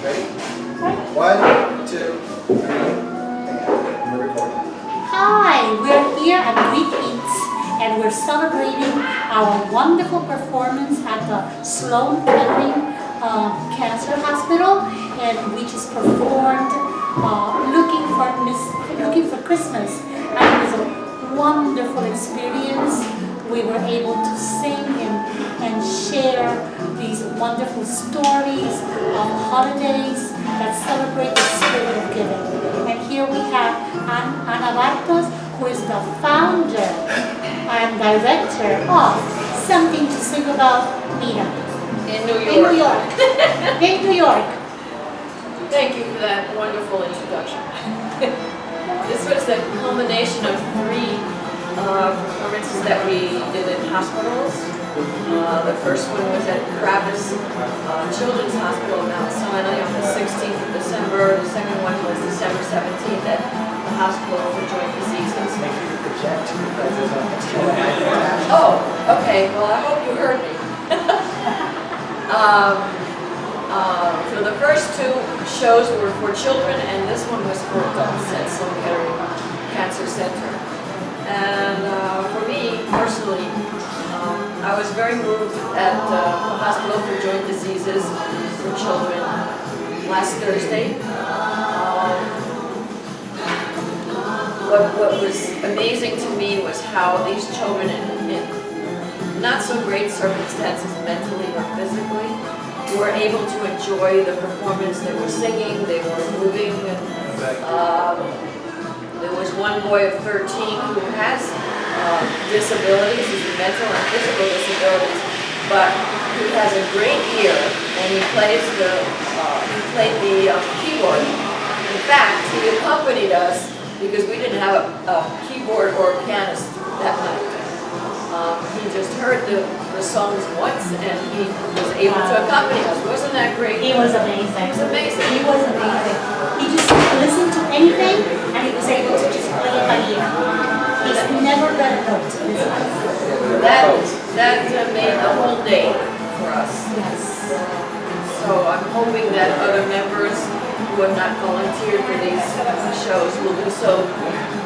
Ready? 1, 2, 3, and we're recording. Hi, we're here at Greek Eats and we're celebrating our wonderful performance at the Sloan Kettering Cancer Hospital, and we just performed looking for Christmas, and it was a wonderful experience. We were able to sing and share these wonderful stories of holidays that celebrate the spirit of giving. And here we have Ana Bartos, who is the founder and director of Something to Sing About Nina. In New York. In New York. In New York. Thank you for that wonderful introduction. This was the culmination of 3 performances that we did in hospitals. The first one was at Kravis Children's Hospital in Mount Sinai on the 16th of December. The second one was December 17th at the Hospital for Joint Diseases. Make sure you project because there's an external mic attached. Oh, okay. Well, I hope you heard me. So the first 2 shows were for children, and this one was for adults at Sloan Kettering Cancer Center. And for me personally, I was very moved at the Hospital for Joint Diseases for Children last Thursday. What was amazing to me was how these children in not so great circumstances mentally or physically were able to enjoy the performance. They were singing, they were moving. There was one boy of 13 who has disabilities, his mental and physical disabilities, but who has a great ear, and he played the keyboard. In fact, he accompanied us because we didn't have a keyboard or a pianist that night. He just heard the songs once, and he was able to accompany us. Wasn't that great? He was amazing. It was amazing. He was amazing. He just listened to anything and he was able to just play it by ear. He's never read a note in his life. That made the whole day for us. Yes. So I'm hoping that other members who have not volunteered for these shows will do so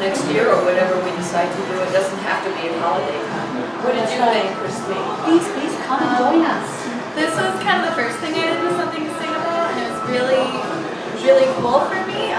next year or whenever we decide to do it. It doesn't have to be at holiday time. What did you think, Christine? Please come and join us. This was kind of the first thing I did with Something to Sing About, and it was really cool for me,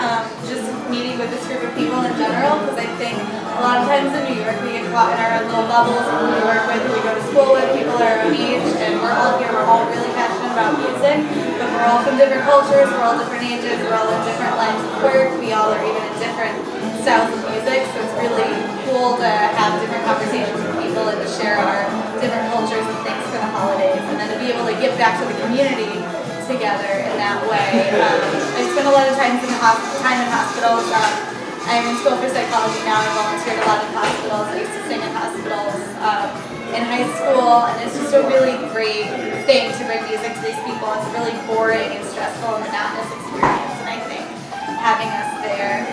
just meeting with this group of people in general, because I think a lot of times in New York we get caught in our own little bubbles, who we work with, who we go to school with, people our own age, and we're all here, we're all really passionate about music, but we're all from different cultures, we're all different ages, we're all in different lines of work, we all are even in different styles of music, so it's really cool to have different conversations with people and to share our different cultures and things for the holidays, and then to be able to give back to the community together in that way. I spend a lot of time in hospitals. I'm in school for psychology now. I volunteered a lot in hospitals. I used to sing in hospitals in high school, and it's just a really great thing to bring music to these people. It's a really boring and stressful and monotonous experience, and I think having us there.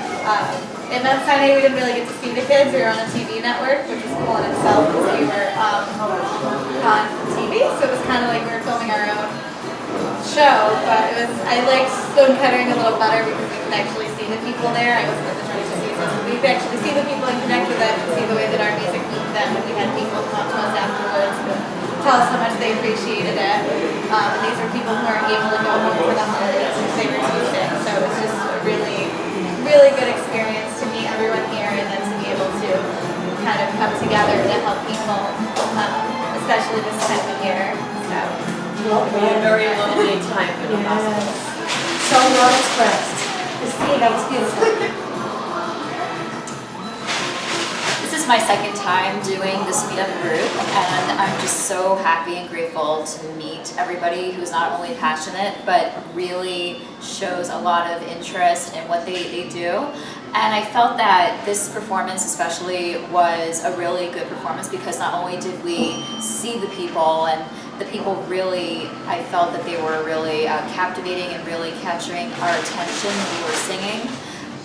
In Mount Sinai, we didn't really get to see the kids. We were on a TV network, which was cool in itself because we were on TV, so it was kind of like we were filming our own show, but I liked Sloan Kettering a little better because we could actually see the people there. I wasn't at the joint diseases. We could actually see the people and connect with them and see the way that our music moved them, and we had people come to us afterwards and tell us how much they appreciated it. And these are people who aren't able to go home for the holidays or sick or too sick, so it was just a really good experience to meet everyone here and then to be able to kind of come together to help people, especially this time of year. So. We had a very lonely time in the hospital. So well expressed. Christine, that was beautiful. This is my second time doing this meetup group, and I'm just so happy and grateful to meet everybody who's not only passionate but really shows a lot of interest in what they do. And I felt that this performance especially was a really good performance because not only did we see the people, and the people really, I felt that they were really captivating and really capturing our attention when we were singing.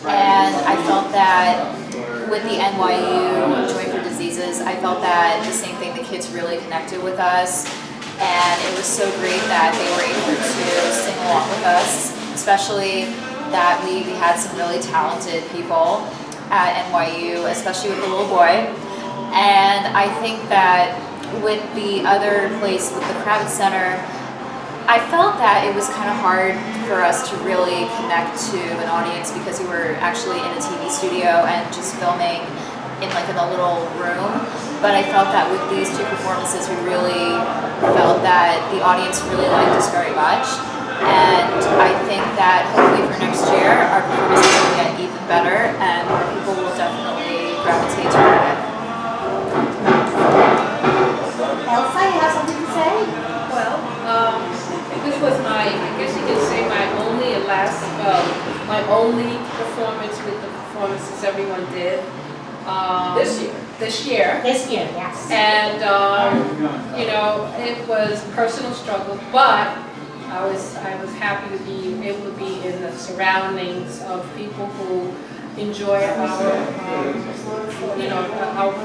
And I felt that with the NYU Joint for Diseases, I felt that the same thing, the kids really connected with us. And it was so great that they were able to sing along with us. especially that we had some really talented people at NYU, especially with the little boy. And I think that with the other place, with the Kravitz Center, I felt that it was kind of hard for us to really connect to an audience because we were actually in a TV studio and just filming in a little room. But I felt that with these two performances, we really felt that the audience really liked us very much. And I think that hopefully for next year, our performances will get even better and more people will definitely gravitate toward it. Elsa, you have something to say? Well, this was I guess you could say my only performance with the performances everyone did. This year. This year. This year, yes. And, it was a personal struggle, but I was happy to be able to be in the surroundings of people who enjoy our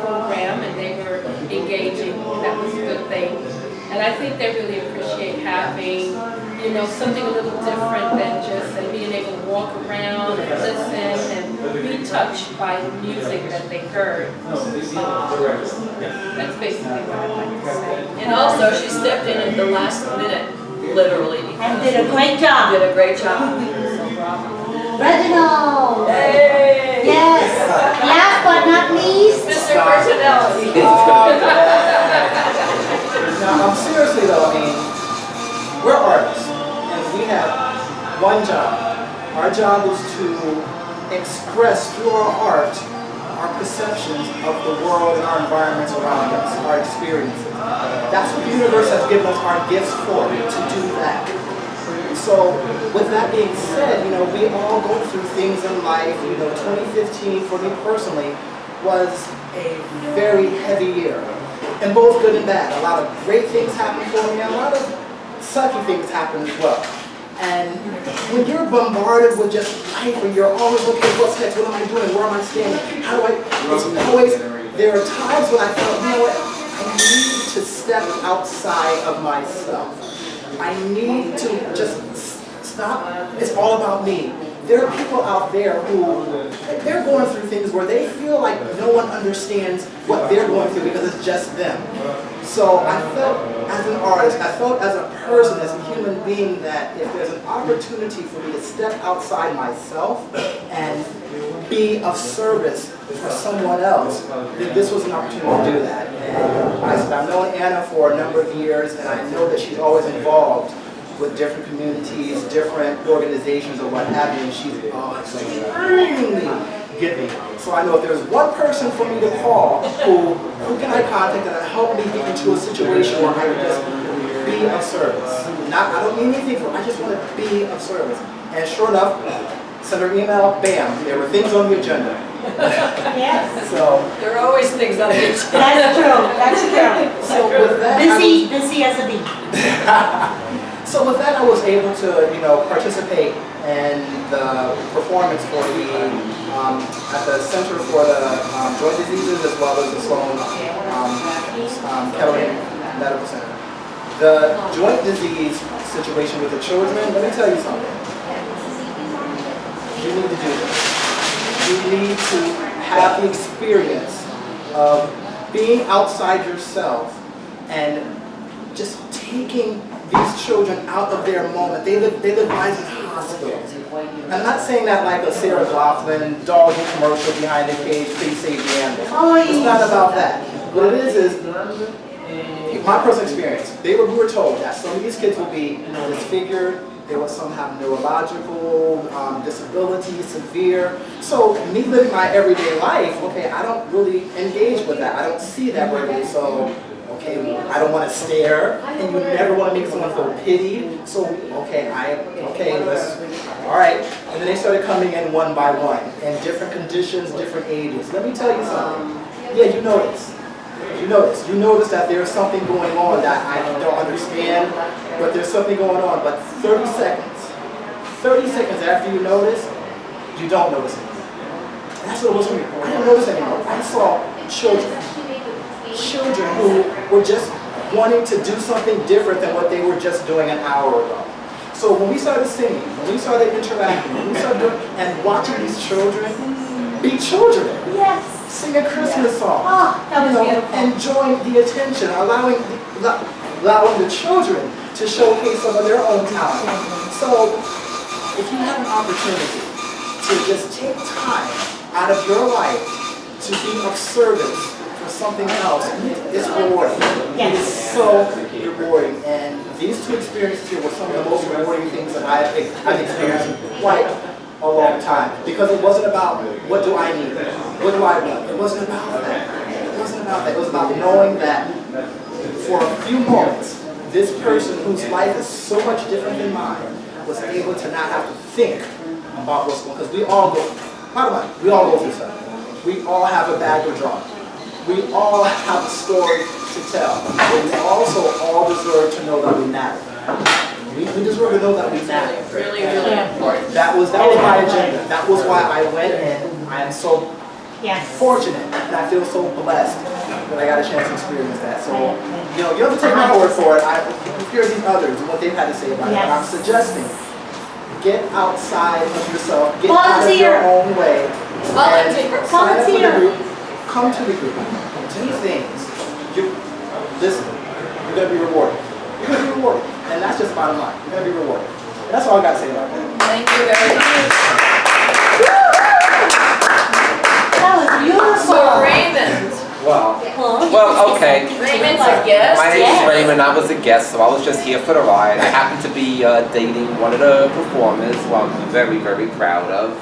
program, and they were engaging. That was a good thing. And I think they really appreciate having, something a little different than just being able to walk around and listen and be touched by the music that they heard. That's basically what I'd like to say. And also, she stepped in at the last minute, literally. And did a great job. Did a great job. Reginald! Hey! Yes! Last but not least, Mr. Personality. Now, seriously though, we're artists, and we have one job. Our job is to express through our art our perceptions of the world and our environments around us, our experiences. That's what the universe has given us our gifts for, to do that. So, with that being said, we all go through things in life. 2015 for me personally was a very heavy year. And both good and bad. A lot of great things happened for me, and a lot of sucky things happened as well. And when you're bombarded with just life, and you're always looking, what's next, what am I doing, where am I standing, how do I, it's always, there are times when I felt, I need to step outside of myself. I need to just stop, it's all about me. There are people out there who, they're going through things where they feel like no one understands what they're going through because it's just them. So I felt as an artist, I felt as a person, as a human being, that if there's an opportunity for me to step outside myself and be of service for someone else, then this was an opportunity to do that. And I've known Anna for a number of years, and I know that she's always involved with different communities, different organizations, or what have you, and she's extremely giving. So I know if there's one person for me to call, who can I contact that will help me get into a situation where I can just be of service. I don't need anything for, I just want to be of service. And sure enough, send her email, bam, there were things on the agenda. yes. So There are always things on the agenda. That's true. So with that, Busy as a bee. So with that, I was able to, participate in the performance for the at the Center for the Joint Diseases, as well as the Sloan Kettering Medical Center. The joint disease situation with the children. Let me tell you something. You need to do this. You need to have the experience of being outside yourself and just taking these children out of their moment. They live lives in hospitals. I'm not saying that like a Sarah Laughlin dog commercial behind the cage, please save the animals. It's not about that. What it is my personal experience. We were told that some of these kids will be disfigured. They will some have neurological disability, severe. So me living my everyday life, okay, I don't really engage with that. I don't see that regularly. So okay, I don't want to stare, and you never want to make someone feel pitied. So, all right. And then they started coming in one by one, in different conditions, different ages. Let me tell you something. Yeah, you notice. You notice that there's something going on that I don't understand, but there's something going on. But 30 seconds after you notice, you don't notice anymore. That's what it was for me. I didn't notice anymore. I saw children who were just wanting to do something different than what they were just doing an hour ago. So when we started singing, when we started interacting, when we started doing, and watching these children be children, Yes. sing a Christmas song, Oh, that was beautiful. enjoying the attention, allowing the children to showcase some of their own talent. So if you have an opportunity to just take time out of your life to be of service for something else, it's rewarding. It is so rewarding. And these two experiences here were some of the most rewarding things that I've experienced in quite a long time. Because it wasn't about what do I need, what do I want. It wasn't about that. It wasn't about that. It was about knowing that for a few moments, this person whose life is so much different than mine was able to not have to think about what's going on. Because we all go, bottom line, we all go through stuff. We all have a bag of drama. We all have a story to tell. But we also all deserve to know that we matter. We deserve to know that we matter. Really, really important. That was my agenda. That was why I went in. I am so fortunate and I feel so blessed that I got a chance to experience that. So, you have to take my word for it. I hear these others and what they've had to say about it. But I'm suggesting, get outside of yourself, get out of your own way, and sign up for the group. Come to the group. Do things. Listen, you're going to be rewarded. You're going to be rewarded. And that's just bottom line. You're going to be rewarded. And that's all I got to say about that. Thank you very much. That was beautiful. So Raymond. Well, okay. Raymond's a guest. My name is Raymond. I was a guest, so I was just here for the ride. I happened to be dating one of the performers, who I'm very, very proud of.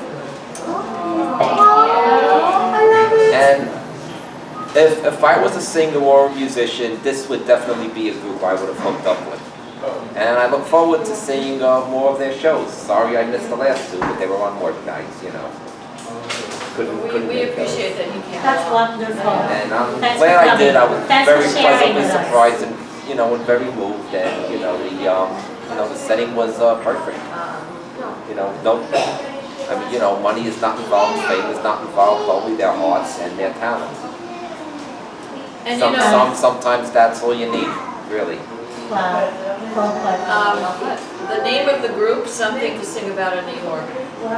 And if I was a singer or a musician, this would definitely be a group I would have hooked up with. And I look forward to seeing more of their shows. Sorry I missed the last two, but they were on work nights, Couldn't We make those. appreciate that you came That's along. wonderful. And I'm Thanks glad for I did. I coming. was Thanks very for sharing pleasantly with us. surprised and and very moved. And the setting was perfect. Money is not involved, fame is not involved. Only their hearts and their talents. And Sometimes that's all you need, really. Wow. the name of the group, Something to Sing About in New York.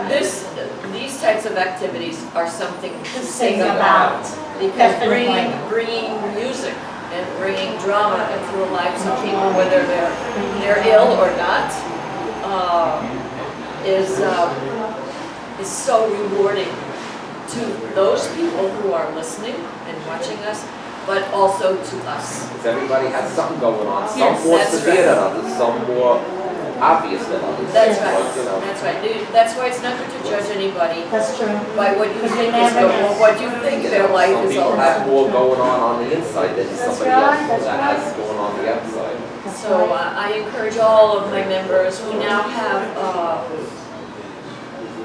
These types of activities are something to sing about. Because bringing music and bringing drama into the lives of people, whether they're ill or not, is so rewarding to those people who are listening and watching us, but also to us. Because everybody has something going on. Some Yes, more that's severe right. than others, some more obvious than others. That's right. But, That's right. That's why it's not good to judge anybody That's true. by what you think their life some is people all have about. more going on the inside than somebody else right, that's that right. has going on the outside. So I encourage all of my members. We now have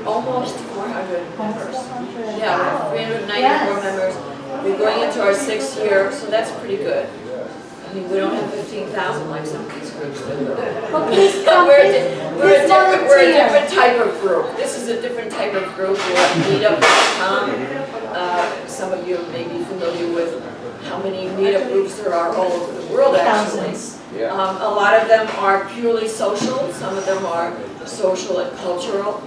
almost 400 members. Yeah, we have 394 members. We're going into our 6th year, so that's pretty good. I mean, we don't have 15,000 like some of these groups do. Well, please But come. we're Please a volunteer. different type of group. This is a different type of group. We're at meetup.com. Some of you may be familiar with how many meetup groups there are all over the world, actually. Thousands. Yeah. A lot of them are purely social. Some of them are social and cultural.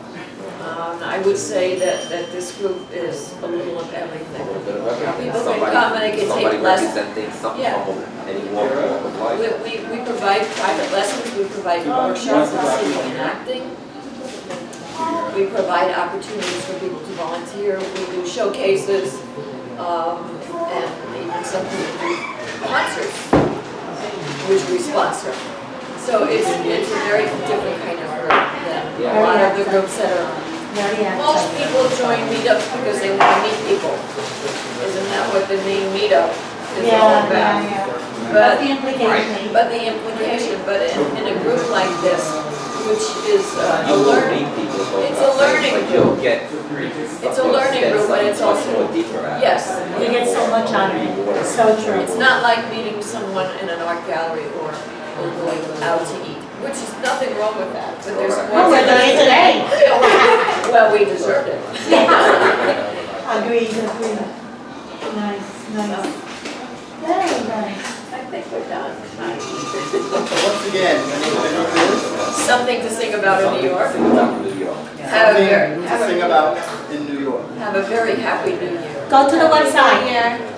I would say that this group is a little of everything. A little bit of everything. People can come and they can Somebody take lessons. representing something Yeah. from any walk of life. We provide private lessons, we provide workshops on singing and acting. We provide opportunities for people to volunteer. We do showcases, and even something we do concerts, which we sponsor. So it's a very different kind of group than a lot of the groups that are. Most people join meetups because they want to meet people. Isn't that what the name meetup is all about? But the implication. But the implication, but in a group like this, which is a You will learning, meet people, it's a learning but you'll group. get It's a learning group, but it's much also, more deeper out of it. yes. You get so much out of it. So true. It's not like meeting someone in an art gallery or going out to eat, which is nothing wrong with that, but there's Oh, more. we're doing it today. Well, we deserved it. Agreed. Nice. Very nice. I think we're done. So once again, the name of the group is Something Something to sing about in New York. Sing about New York. Have a Something very, to sing about in New York. have a very happy New Year. Go to the Happy New website. Year.